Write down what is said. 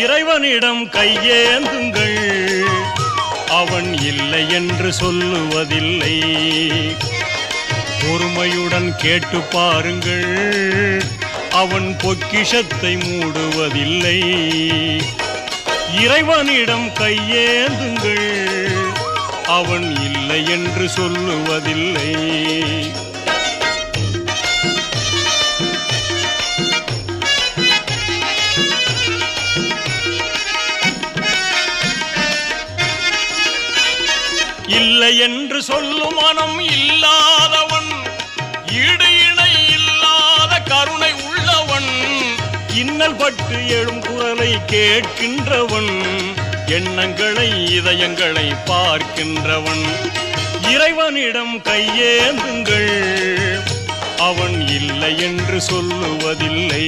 இறைவனிடம் கையேந்துங்கள், அவன் இல்லை என்று சொல்லுவதில்லை. பொறுமையுடன் கேட்டு பாருங்கள், அவன் பொக்கிஷத்தை மூடுவதில்லை. இறைவனிடம் கையேந்துங்கள், அவன் இல்லை என்று சொல்லுவதில்லை. இல்லை என்று சொல்லும் மனம் இல்லாதவன், ஈடு இணை இல்லாத கருணை உள்ளவன், இன்னல் பட்டு எழும் குரலை கேட்கின்றவன், எண்ணங்களை இதயங்களை பார்க்கின்றவன். இறைவனிடம் கையேந்துங்கள், அவன் இல்லை என்று சொல்லுவதில்லை.